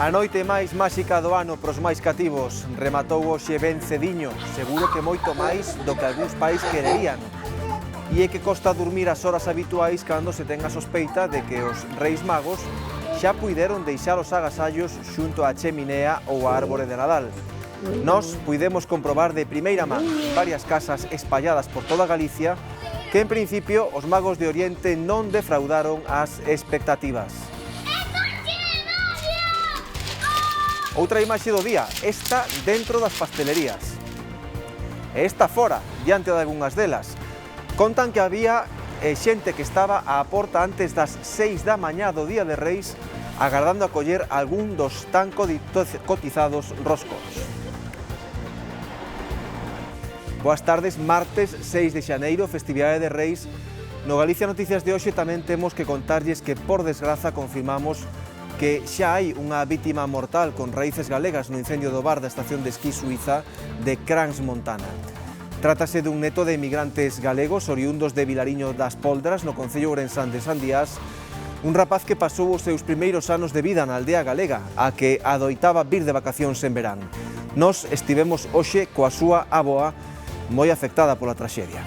A noite máis máxica do ano pros máis cativos rematou hoxe ben cediño, seguro que moito máis do que algúns pais quererían. E é que costa dormir as horas habituais cando se ten a sospeita de que os Reis Magos xa puideron deixar os agasallos xunto á cheminea ou á árbore de Nadal. Nós puidemos comprobar de primeira man varias casas espalladas por toda Galicia que en principio os magos de Oriente non defraudaron as expectativas. Outra imaxe do día, esta dentro das pastelerías. E esta fora, diante de algunhas delas. Contan que había xente que estaba á porta antes das 6 da mañá do Día de Reis agardando a coller algún dos tan cotizados roscos. Boas tardes, martes 6 de xaneiro, festividade de Reis. No Galicia Noticias de hoxe tamén temos que contarlles que, por desgraza, confirmamos que xa hai unha vítima mortal con raíces galegas no incendio do bar da estación de esquí suiza de Crans-Montana. Trátase dun neto de emigrantes galegos oriundos de Vilariño das Poldras, no concello ourensán de Sandiás, un rapaz que pasou os seus primeiros anos de vida na aldea galega, a que adoitaba vir de vacacións en verán. Nós estivemos hoxe coa súa avoa, moi afectada pola traxedia.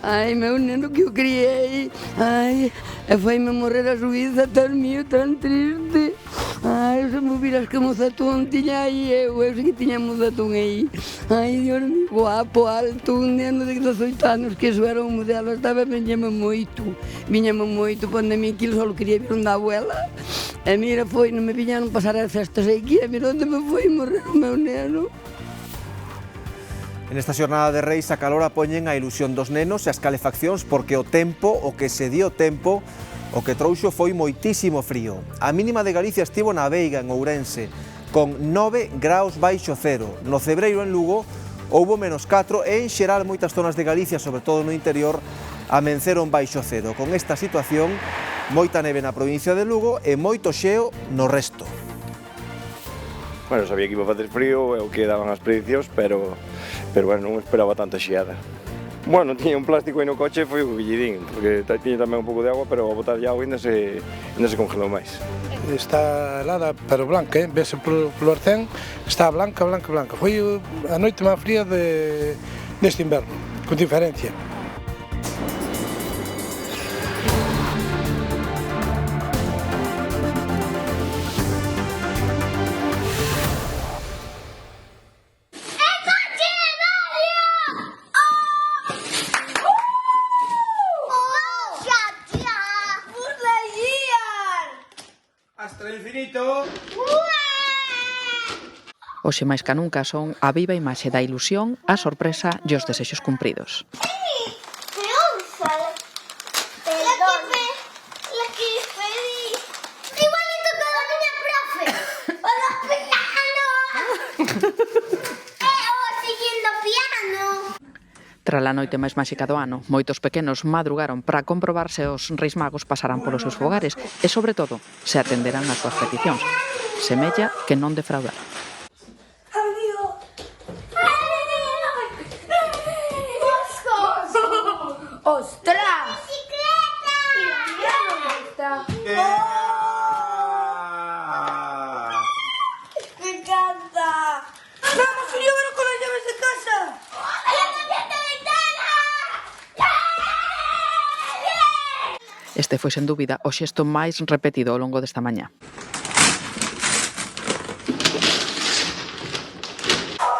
Ai, meu neno que eu criei, ai, e foi-me morrer a Suíza tan mío, tan triste. Ai, se me viras que mozatón tiña aí eu sei que tiña mozatón aí. Ai, Dios mío, guapo, alto, un neno de 18 anos, que eso era un modelo, estaba, viñame moito, pondo a mí que só quería ver da abuela. E mira, foi, non me viñaron pasar as festas aquí, e mira onde me foi morrer o meu neno. En esta xornada de Reis a calor poñen a ilusión dos nenos e as calefaccións porque o tempo, o que se dio tempo, o que trouxo foi moitísimo frío. A mínima de Galicia estivo na Veiga, en Ourense, con 9 graus baixo cero. No Cebreiro, en Lugo, houbo -4 e en xeral moitas zonas de Galicia, sobre todo no interior, amenceron baixo cero. Con esta situación, moita neve na provincia de Lugo e moito xeo no resto. Bueno, sabía que iba a facer frío, é o que daban as predicións, pero bueno, non esperaba tanta xeada. Bueno, tiña un plástico aí no coche e foi o que lle din, porque tiña tamén un pouco de agua, pero ao botar agua ainda se congelou máis. Está helada, pero blanca, vese polo arcén, está blanca. Foi a noite máis fría deste inverno, con diferencia. Hasta el infinito. Hoxe máis ca nunca son a viva imaxe da ilusión, a sorpresa e os desexos cumpridos. Tras a noite máis máxica do ano, moitos pequenos madrugaron para comprobar se os Reis Magos pasarán polos seus fogares e, sobre todo, se atenderán as súas peticións. Semella que non defraudarán. ¡Ostras! ¡Me encanta! ¡Vamos, yo voy con las llaves de casa! Este foi, sen dúbida, o xesto máis repetido ao longo desta mañá.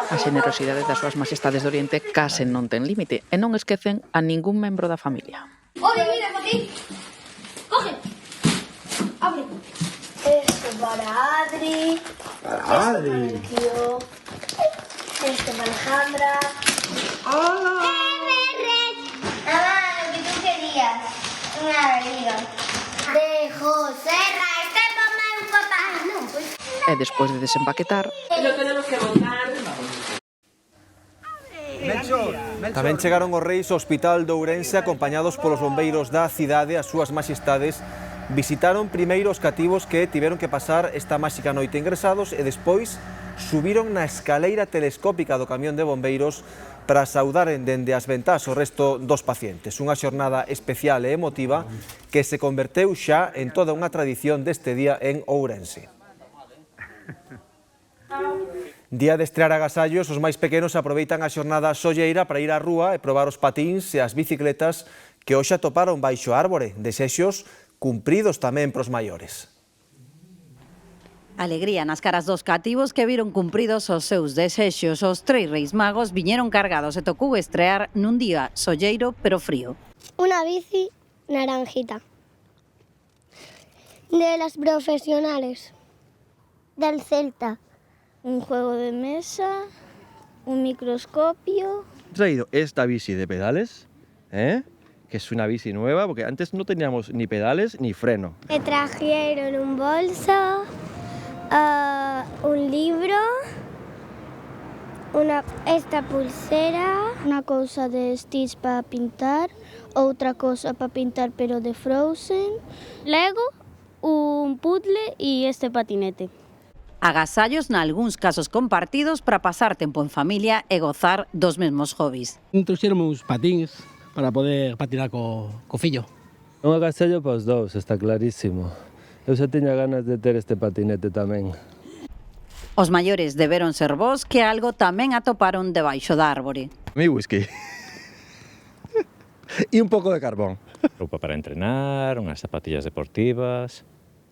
A xenerosidade das súas majestades do Oriente case non ten límite e non esquecen a ningún membro da familia. Oye, mira, aquí. Coge. Abre. Esto para Adri. Para Adri. Esto para Alejandra. ¡Hola! Mamá, lo que tú querías. Una abriga. De José Raíz. ¿Qué mamá un papá? No, pues. E despois de desempaquetar, Lo tenemos que montar. Tamén chegaron os reis ao Hospital de Ourense acompañados polos bombeiros da cidade. As súas majestades visitaron primeiro os cativos que tiveron que pasar esta máxica noite ingresados e despois subiron na escaleira telescópica do camión de bombeiros para saudaren dende as ventás o resto dos pacientes. Unha xornada especial e emotiva que se converteu xa en toda unha tradición deste día en Ourense. Día de estrear agasallos, os máis pequenos aproveitan a xornada solleira para ir á rúa e probar os patíns e as bicicletas que hoxe atoparon baixo a árbore. Desexos cumpridos tamén pros maiores. Alegría nas caras dos cativos que viron cumpridos os seus desexos. Os 3 Reis Magos viñeron cargados e tocou estrear nun día solleiro pero frío. Una bici naranjita. De las profesionales. Del Celta. Un juego de mesa, un microscopio. He traído esta bici de pedales, que es una bici nueva, porque antes no teníamos ni pedales ni freno. Me trajeron un bolso, un libro, esta pulsera, una cosa de Stitch para pintar, otra cosa para pintar pero de Frozen, Lego, un puzzle y este patinete. Agasallos nalgúns casos compartidos para pasar tempo en familia e gozar dos mesmos hobbies. Trouxeron uns patins para poder patinar co fillo. Un agasallo para os dous, está clarísimo. Eu xa tiña ganas de ter este patinete tamén. Os maiores deberon ser vos que algo tamén atoparon debaixo da árbore. Mi whisky. Y un pouco de carbón. Roupa para entrenar, unhas zapatillas deportivas,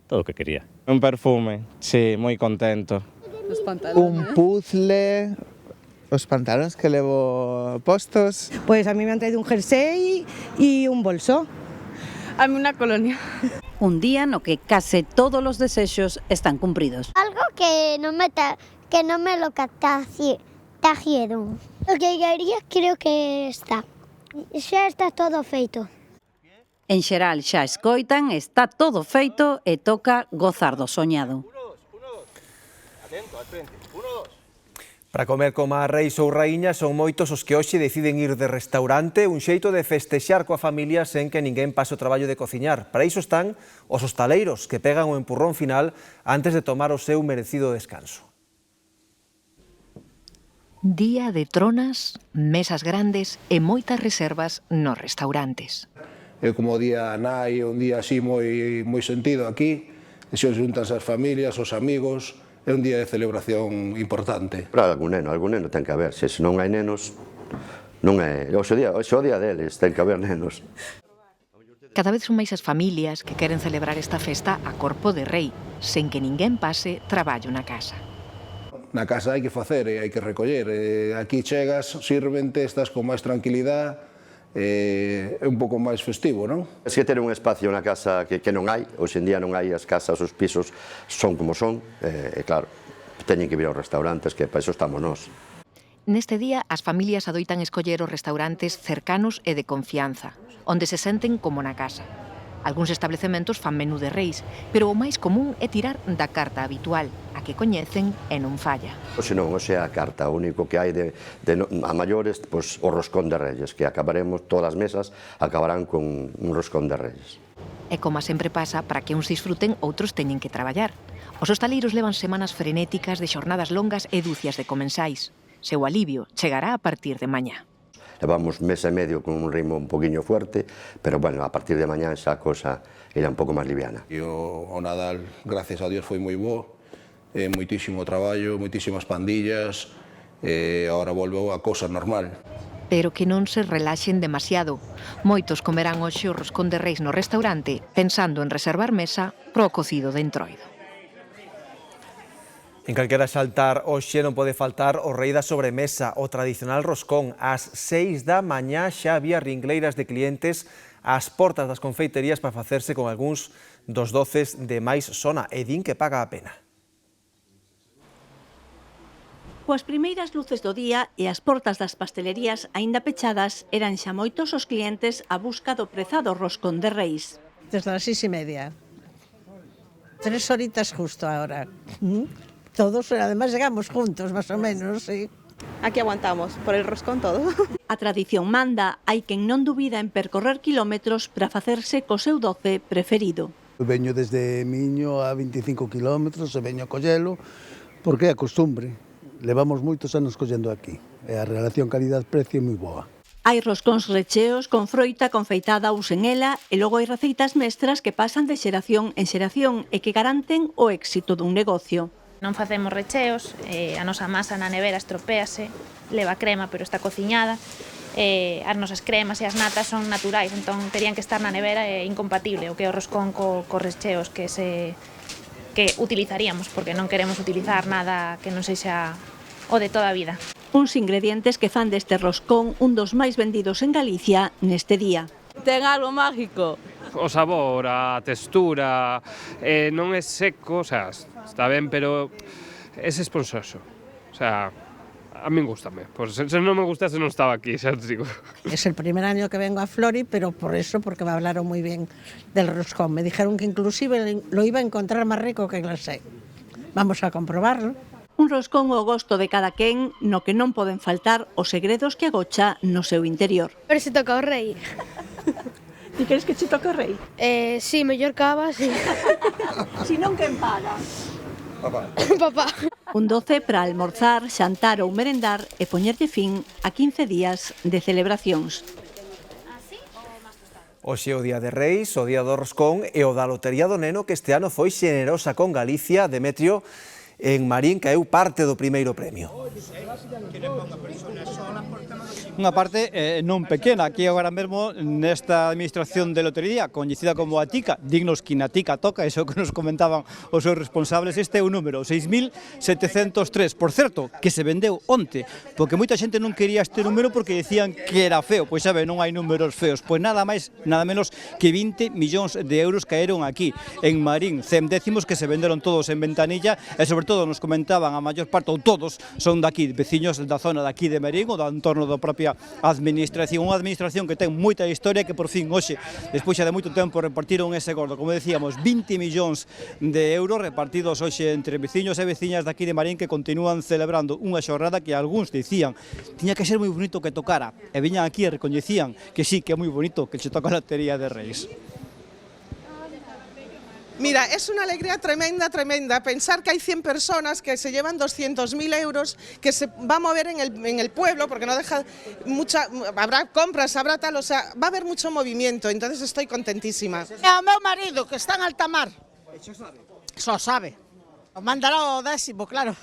todo o que quería. Un perfume, sí, moi contento. Un puzzle, os pantalones que levo postos. Pues a mí me han traído un jersey y un bolso. A mí una colonia. Un día no que case todos os desexos están cumpridos. Algo que no me lo trajeron. O que quería creo que está. Xa está todo feito. En xeral xa escoitan, está todo feito e toca gozar do soñado. Para comer como a reis ou raíñas son moitos os que hoxe deciden ir de restaurante, un xeito de festexar coa familia sen que ninguén pase o traballo de cociñar. Para iso están os hostaleiros que pegan o empurrón final antes de tomar o seu merecido descanso. Día de tronas, mesas grandes e moitas reservas nos restaurantes. É como o día nai, un día así moi sentido aquí, e se xuntanse as familias, os amigos, é un día de celebración importante. Para algún neno ten que haber, se non hai nenos, non é, o día deles, ten que haber nenos. Cada vez son máis as familias que queren celebrar esta festa a corpo de rei, sen que ninguén pase traballo na casa. Na casa hai que facer e hai que recoller, aquí chegas, sirvente, estás con máis tranquilidade, é un pouco máis festivo, non? Es que ter un espacio na casa que non hai, hoxe en día non hai, as casas, os pisos son como son, e claro, teñen que vir aos restaurantes, que para iso estamos nós. Neste día, as familias adoitan escoller os restaurantes cercanos e de confianza, onde se senten como na casa. Algúns establecementos fan menú de reis, pero o máis común é tirar da carta habitual, a que coñecen e non falla. Hoxe non, hoxe é a carta, o único que hai a maiores, pois, o roscón de reyes, que acabaremos, todas as mesas acabarán con un roscón de reyes. E como sempre pasa, para que uns disfruten, outros teñen que traballar. Os hostaleiros levan semanas frenéticas de xornadas longas e dúcias de comensais. Seu alivio chegará a partir de mañá. Levamos mes e medio con un ritmo un poquinho fuerte, pero bueno, a partir de mañá xa a cosa era un pouco máis liviana. E o Nadal, gracias a Dios, foi moi bo, moitísimo traballo, moitísimas pandillas, e agora volveu a cosa normal. Pero que non se relaxen demasiado. Moitos comerán hoxe o roscón de reis no restaurante pensando en reservar mesa pro cocido de entroido. En calquera xaltar hoxe non pode faltar o rei da sobremesa, o tradicional roscón. Ás 6 da mañá xa había ringleiras de clientes ás portas das confeiterías para facerse con algúns dos doces de máis sona e din que paga a pena. Coas primeiras luces do día e as portas das pastelerías aínda pechadas, eran xa moitos os clientes a busca do prezado roscón de reis. Desde las 6:30. 3 horitas justo ahora. Todos, además llegamos juntos, más o menos, sí. Aquí aguantamos, por el roscón todo. A tradición manda, hai quen non dubida en percorrer kilómetros para facerse co seu doce preferido. Veño desde Miño a 25 kilómetros e veño a collelo, porque é a costumbre. Levamos moitos anos collendo aquí, e a relación calidad-precio é moi boa. Hai roscóns recheos con froita confeitada ou sen ela, e logo hai receitas mestras que pasan de xeración en xeración e que garanten o éxito dun negocio. Non facemos recheos, a nosa masa na nevera estropease, leva crema pero está cociñada, as nosas cremas e as natas son naturais, entón terían que estar na nevera, é incompatible o que é o roscón cos recheos que utilizaríamos, porque non queremos utilizar nada que non sexa o de toda a vida. Uns ingredientes que fan deste roscón un dos máis vendidos en Galicia neste día. Ten algo mágico. O sabor, a textura, non é seco, o sea, está ben, pero é esponxoso. O sea, a min gustame. Pues se non me gustase non estaba aquí, xa os digo. Es el primer año que vengo a Flori, pero por eso, porque me hablaron muy bien del roscón. Me dijeron que inclusive lo iba a encontrar más rico que glacé. Vamos a comprobarlo. Un roscón ao gosto de cada quen, no que non poden faltar os segredos que agocha no seu interior. Pero se toca o rei. Ti queres que che toque o rei? Sí, mellor cava, sí. Si non, quen paga? Papá. Un doce para almorzar, xantar ou merendar e poñerlle fin a 15 días de celebracións. Hoxe é o Día de Reis, o Día do Roscón e o da Lotería do Neno, que este ano foi xenerosa con Galicia. Demetrio, en Marín caeu parte do primeiro premio. Unha parte non pequena, aquí agora mesmo nesta administración de lotería, coñecida como a Tica, dignos que na Tica toca, iso que nos comentaban os seus responsables, este é o número 6.703, por certo, que se vendeu onte, porque moita xente non quería este número porque decían que era feo, pois sabe, non hai números feos, pois nada máis, nada menos que 20 millóns de euros caeron aquí, en Marín, 100 décimos que se venderon todos en ventanilla, e sobre todo nos comentaban a maior parte, ou todos, son daqui, veciños da zona daqui de Marín, ou do entorno da propia administración, unha administración que ten moita historia, que por fin hoxe, despois de moito tempo, repartiron ese gordo, como decíamos, 20 millóns de euros repartidos hoxe entre veciños e veciñas daqui de Marín, que continúan celebrando unha xornada que algúns dicían tiña que ser moi bonito que tocara, e viñan aquí e recoñecían que sí, que é moi bonito que se toca a Lotería de Reis. Mira, es una alegría tremenda, tremenda, pensar que hay 100 personas que se llevan 200.000 euros, que se va a mover en el pueblo, porque no deja habrá compras, habrá tal, o sea, va a haber mucho movimiento, entonces estoy contentísima. A meu marido, que está en alta mar. Só sabe. O mandará o décimo, claro.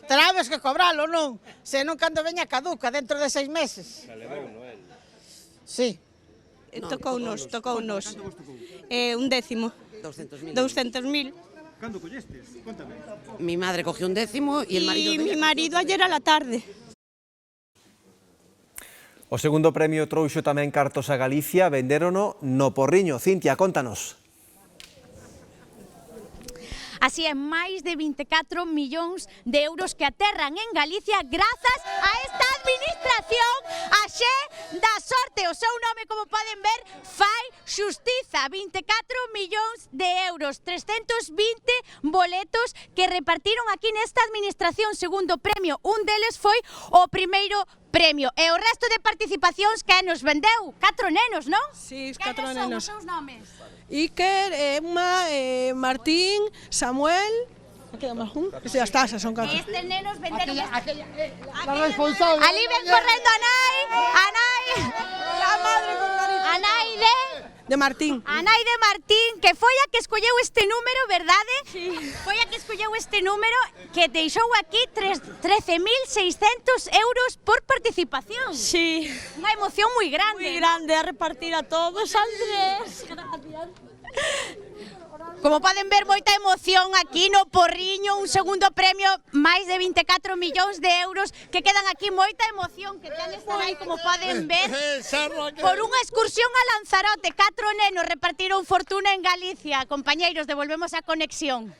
Terás que cobralo, non? Se non cando veña caduca, dentro de 6 meses. Sí. Tocounos. Un décimo. 200.000. ¿Cando collestes? Cuéntame. Mi madre cogió un décimo y el marido... Y mi marido ayer a la tarde. O segundo premio trouxo tamén cartos a Galicia, vendérono no Porriño. Cintia, contanos. Así é, máis de 24 millóns de euros que aterran en Galicia grazas a esta administración, a Xe da Sorte. O seu nome, como poden ver, fai xustiza. 24 millóns de euros, 320 boletos que repartiron aquí nesta administración. Segundo premio, un deles foi o primeiro premio. E o resto de participacións que nos vendeu? 4 nenos, non? Sí, 4 nenos. Quenes son os seus nomes? Iker, Emma, Martín, Samuel... Queda máis un? Ya está, xa son 4. Estes nenos venderon... La responsable. Ali ven correndo a nai. La madre con carita. A nai de Martín. A nai de Martín, que foi a que escolleu este número, verdade? Sí. Foi a que escolleu este número que deixou aquí 13.600 euros por participación. Sí. Unha emoción moi grande. Moi grande, a repartir a todos, Andrés. Gracias. Como poden ver, moita emoción aquí no Porriño, un segundo premio, máis de 24 millóns de euros, que quedan aquí, moita emoción, que ten esta aí, como poden ver, por unha excursión a Lanzarote. 4 nenos repartiron fortuna en Galicia. Compañeiros, devolvemos a conexión.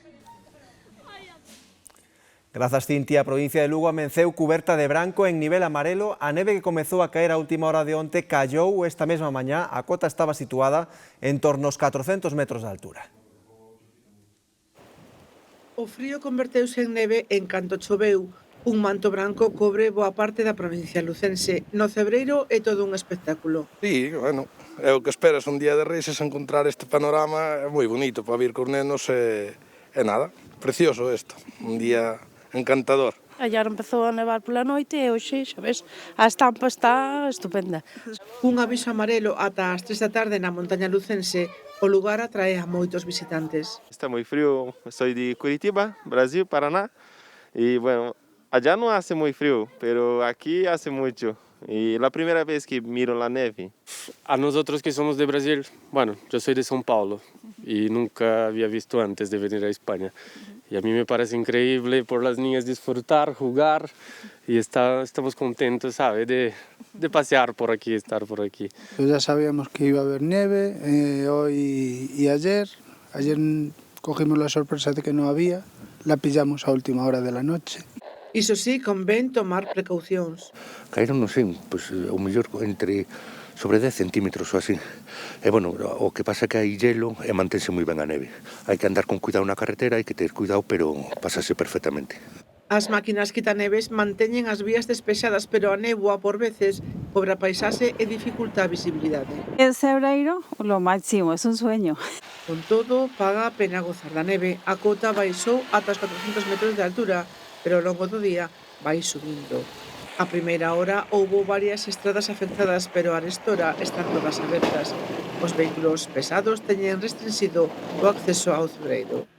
Grazas, Cintia. A provincia de Lugo amenceu cuberta de branco en nivel amarelo. A neve que comezou a caer a última hora de onte callou esta mesma mañá. A cota estaba situada en torno aos 400 metros de altura. O frío converteuse en neve en canto choveu. Un manto branco cobre boa parte da provincia lucense. No Cebreiro é todo un espectáculo. Sí, bueno, é o que esperas un día de Reis, es encontrar este panorama, é moi bonito para vir cos nenos e nada, precioso isto, un día encantador. Ayer empezou a nevar pola noite e hoxe, xa ves, a estampa está estupenda. Un aviso amarelo ata as 3 da tarde na montaña lucense, o lugar atrae a moitos visitantes. Está muy frío, soy de Curitiba, Brasil, Paraná, y bueno, allá no hace muy frío, pero aquí hace mucho. Y la primera vez que miro la nieve. A nosotros que somos de Brasil, bueno, yo soy de São Paulo y nunca había visto antes de venir a España. Y a mí me parece increíble por las niñas disfrutar, jugar y estamos contentos, ¿sabes? De pasear por aquí, estar por aquí. Pues ya sabíamos que iba a haber nieve hoy y ayer. Ayer cogimos la sorpresa de que no había, la pillamos a última hora de la noche. Iso sí, convén tomar precaucións. Caeron, non sei, pois, o mellor entre sobre 10 centímetros ou así. E, bueno, o que pasa é que hai hielo e mantense moi ben a neve. Hai que andar con cuidado na carretera, hai que ter cuidado, pero pásase perfectamente. As máquinas quitaneves manteñen as vías despexadas, pero a néboa, por veces, cobre a paisaxe e dificulta a visibilidade. En Cebreiro, lo máximo, es un sueño. Con todo, paga a pena gozar da neve. A cota baixou ata os 400 metros de altura, pero ao longo do día vai subindo. A primeira hora houbo varias estradas afectadas, pero arestora están todas abertas. Os vehículos pesados teñen restringido o acceso ao Cebreiro.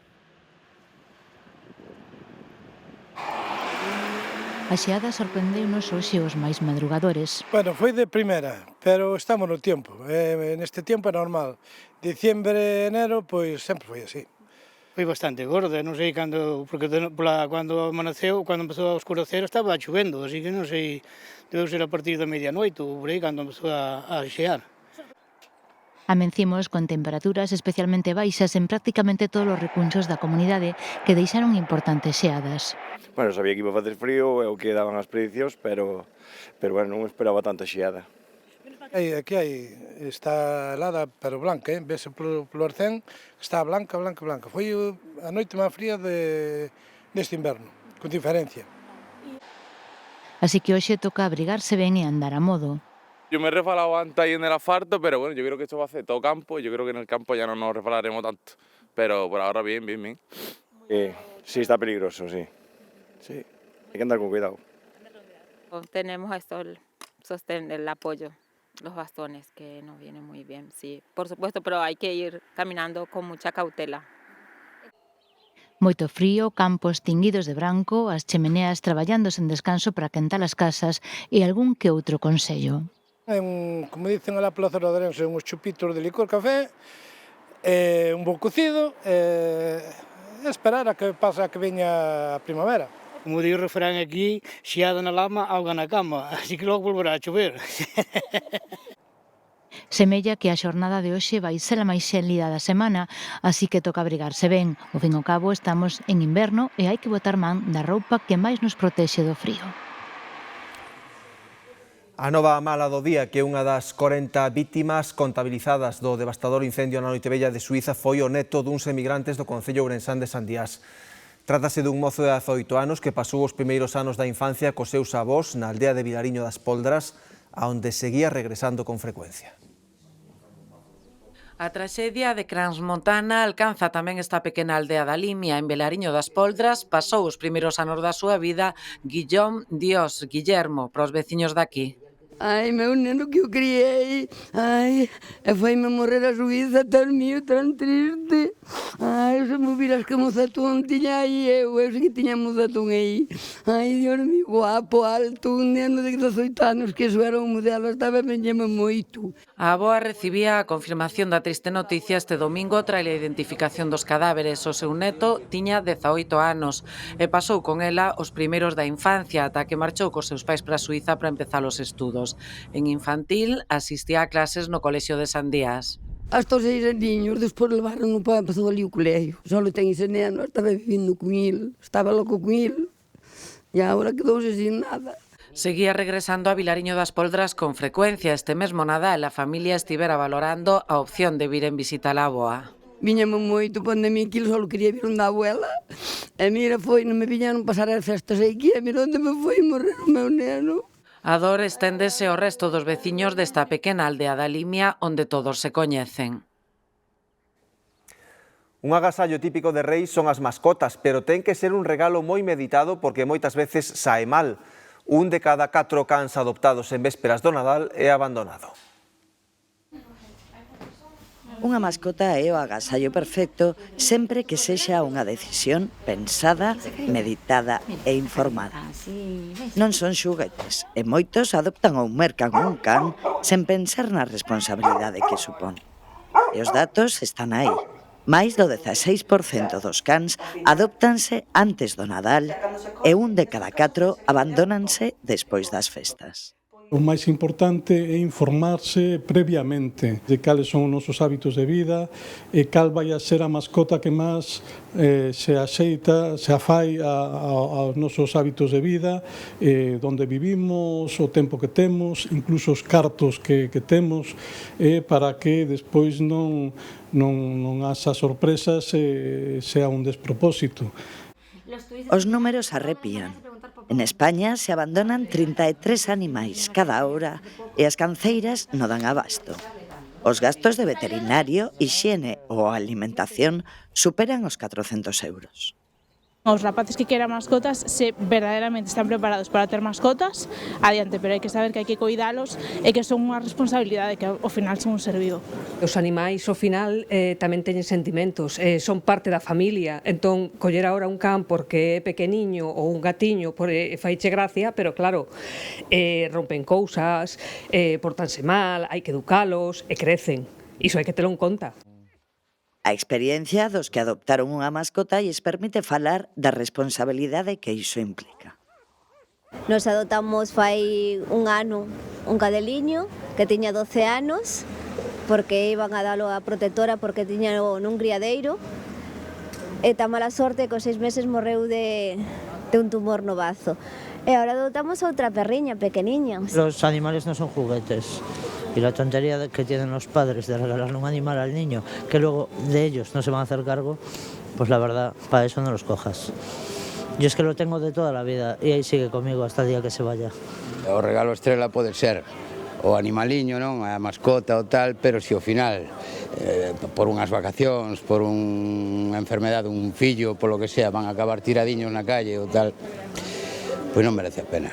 A xeada sorprendeu-nos hoxe os máis madrugadores. Bueno, foi de primeira, pero estamos no tempo. Neste tempo é normal. Diciembre, enero, pois sempre foi así. Foi bastante gorda, non sei cando, porque cando amaneceu, cando empezou a oscurecer, estaba chovendo, así que non sei, debe ser a partir da medianoite, ou por aí, cando empezou a xear. Amencimos con temperaturas especialmente baixas en prácticamente todos os recunchos da comunidade que deixaron importantes xeadas. Bueno, sabía que iba a facer frío, é o que daban as predicións, pero bueno, non esperaba tanta xeada. Aquí está helada, pero blanca, vese polo arcén, está blanca. Foi a noite máis fría deste inverno, con diferencia. Así que hoxe toca abrigarse ben e andar a modo. Yo me he resbalado antes ahí en el asfalto, pero bueno, yo creo que esto va a hacer todo campo, yo creo que en el campo ya no nos resbalaremos tanto, pero por ahora bien. Sí, está peligroso, sí. Sí, hay que andar con cuidado. Tenemos esto, el sostén, el apoyo. Los bastones que nos vienen muy bien, sí, por supuesto, pero hay que ir caminando con mucha cautela. Moito frío, campos tinguidos de branco, as chemeneas traballando sen descanso para quentar as casas e algún que outro consello. Como dicen alá pola zona de Ourense, uns chupitos de licor café, un bo cocido, esperar a que pase a que veña a primavera. Como di o refrán aquí, xeada na lama, auga na cama, así que logo volverá a chover. Semella que a xornada de hoxe vai ser a máis xélida da semana, así que toca abrigarse ben. Ao fin ao cabo estamos en inverno e hai que botar man da roupa que máis nos protexe do frío. A nova mala do día, que é unha das 40 vítimas contabilizadas do devastador incendio na Noitevella de Suíza, foi o neto duns emigrantes do concello ourensán de Sandiás. Trátase dun mozo de 18 anos que pasou os primeiros anos da infancia cos seus avós na aldea de Vilariño das Poldras, a onde seguía regresando con frecuencia. A traxedia de Crans-Montana alcanza tamén esta pequena aldea da Limia. En Vilariño das Poldras pasou os primeiros anos da súa vida Guillermo, para os veciños daqui. Ai, meu neno que eu criei, ai, e foi-me morrer a Suíza tan mío, tan triste. Ai, se me viras que mozatón tiña aí eu sei que tiña mozatón aí. Ai, Dios mío, guapo, alto, un neno de 18 anos, que iso era un modelo, estaba meñeme moito. A avoa recibía a confirmación da triste noticia este domingo tras a identificación dos cadáveres. O seu neto tiña 18 anos e pasou con ela os primeiros da infancia ata que marchou cos seus pais para Suíza para empezar os estudos. En infantil asistía a clases no colexio de Sandiás. Hasta os 6 aniños, despois levaron para empezou ali o colexio. Só ten ese neno, estaba vivindo con il, estaba loco con il, e agora quedouse sin nada. Seguía regresando a Vilariño das Poldras con frecuencia. Este mesmo Nadal a familia estivera valorando a opción de vir en visita a avoa. Viñame moito, pandemia que só quería vir onde a abuela. E mira, non me viñaron pasar as festas aquí, e mira onde me foi morrer o meu neno. A dor esténdese ao resto dos veciños desta pequena aldea da Limia onde todos se coñecen. Un agasallo típico de Reis son as mascotas, pero ten que ser un regalo moi meditado porque moitas veces sae mal. Un de cada 4 cans adoptados en vésperas do Nadal é abandonado. Unha mascota é o agasallo perfecto sempre que sexa unha decisión pensada, meditada e informada. Non son xuguetes e moitos adoptan ou mercan un can sen pensar na responsabilidade que supón. E os datos están aí. Máis do 16% dos cans adóptanse antes do Nadal e un de cada 4 abandónanse despois das festas. O máis importante é informarse previamente de cales son os nosos hábitos de vida e cal vai a ser a mascota que máis se axeita, se afai aos nosos hábitos de vida, onde vivimos, o tempo que temos, incluso os cartos que temos, para que despois non haxa sorpresas e sea un despropósito. Os números arrepían. En España se abandonan 33 animais cada hora e as canceiras non dan abasto. Os gastos de veterinario, hixiene ou alimentación superan os 400 euros. Os rapaces que queran mascotas, se verdadeiramente están preparados para ter mascotas, adiante, pero hai que saber que hai que cuidalos e que son unha responsabilidade, que ao final son un ser vivo. Os animais, ao final, tamén teñen sentimentos, son parte da familia, entón, coller agora un can porque é pequeniño ou un gatiño faiche gracia, pero claro, rompen cousas, portanse mal, hai que educalos e crecen, iso hai que telo en conta. A experiencia dos que adoptaron unha mascota lles permite falar da responsabilidade que iso implica. Nos adoptamos fai un ano un cadeliño que tiña 12 anos porque iban a dalo a protectora porque tiña nun criadeiro e tan mala sorte que aos 6 meses morreu de un tumor no bazo. E agora adoptamos outra perriña pequeniña. Los animales no son juguetes. Y la tontería que tienen los padres de regalarle un animal al niño, que luego de ellos no se van a hacer cargo, pues la verdad, para eso no los cojas. Yo es que lo tengo de toda la vida y ahí sigue conmigo hasta el día que se vaya. O regalo estrela pode ser o animaliño, non? A mascota ou tal, pero se ao final, por unhas vacacións, por unha enfermedade, un fillo, polo que sea, van a acabar tiradiños na calle ou tal, pois non merece a pena.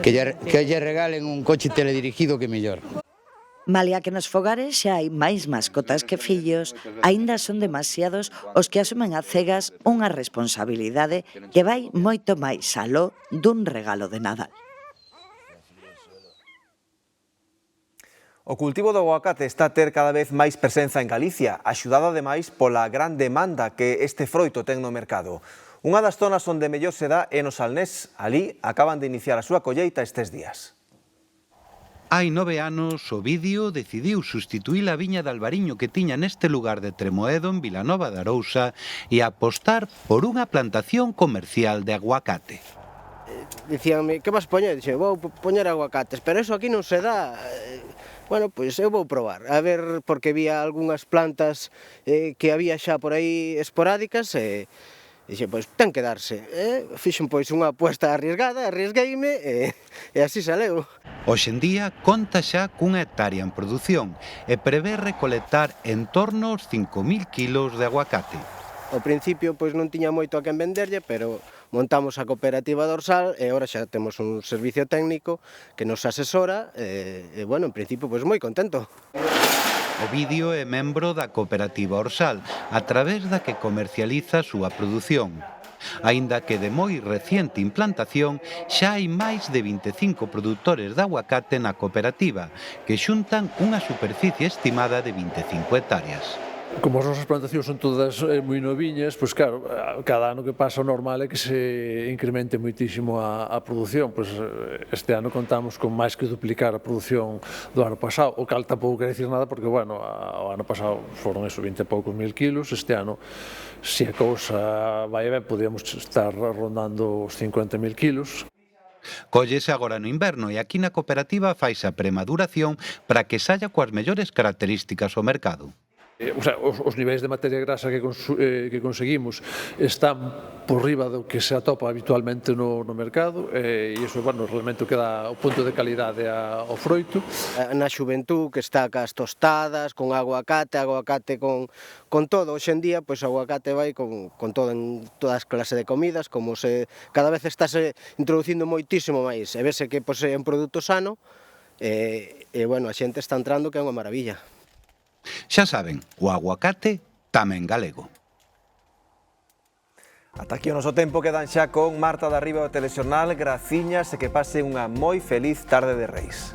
Que lle regalen un coche teledirigido que mellor. Malia que nos fogares xa hai máis mascotas que fillos, aínda son demasiados os que asumen a cegas unha responsabilidade que vai moito máis aló dun regalo de Nadal. O cultivo do aguacate está a ter cada vez máis presenza en Galicia, axudado ademais pola gran demanda que este froito ten no mercado. Unha das zonas onde mellor se dá é no Salnés. Alí acaban de iniciar a súa colleita estes días. Hai 9 anos, Ovidio decidiu sustituir a viña de Albariño que tiña neste lugar de Tremoedo, en Vilanova de Arousa, e apostar por unha plantación comercial de aguacate. Dicíanme, que vas poñer? Dixe, vou poñer aguacates, pero eso aquí non se dá. Bueno, pois eu vou probar, a ver, porque vía algunhas plantas que había xa por aí esporádicas e dixe, pois ten que darse. Fixen pois unha apuesta arriesgada, arriesgueime e así saleu. Hoxe en día conta xa cunha hectárea en produción e prevé recolectar en torno aos 5.000 kilos de aguacate. Ao principio pois non tiña moito a quen venderlle, pero montamos a cooperativa do Orsal e agora xa temos un servicio técnico que nos asesora e bueno, en principio pois moi contento. Ovidio é membro da cooperativa Orsal, a través da que comercializa a súa produción. Aínda que de moi reciente implantación, xa hai máis de 25 produtores de aguacate na cooperativa, que xuntan unha superficie estimada de 25 hectáreas. Como as nosas plantacións son todas moi noviñas, pois claro, cada ano que pasa o normal é que se incremente moitísimo a produción. Pois este ano contamos con máis que duplicar a produción do ano pasado, o cal tampouco quere dicir nada porque, bueno, o ano pasado foron eso, 20 e poucos mil kilos, este ano, se a cousa vai ben, podíamos estar rondando os 50.000 kilos. Collese agora no inverno e aquí na cooperativa faise a premaduración para que saia coas mellores características ao mercado. Os niveis de materia grasa que conseguimos están por riba do que se atopa habitualmente no mercado e iso, realmente o que dá o punto de calidade ao froito. Na xuventú que está cas tostadas, con aguacate con todo. Hoxe en día, o aguacate vai con todo en todas as clases de comidas, como cada vez estáse introducindo moitísimo máis, e vese que é un produto sano, e a xente está entrando que é unha maravilla. Xa saben, o aguacate tamén galego. Ata aquí o noso tempo, quedan xa con Marta de Arriba do Telexornal. Graciñas e que pase unha moi feliz tarde de Reis.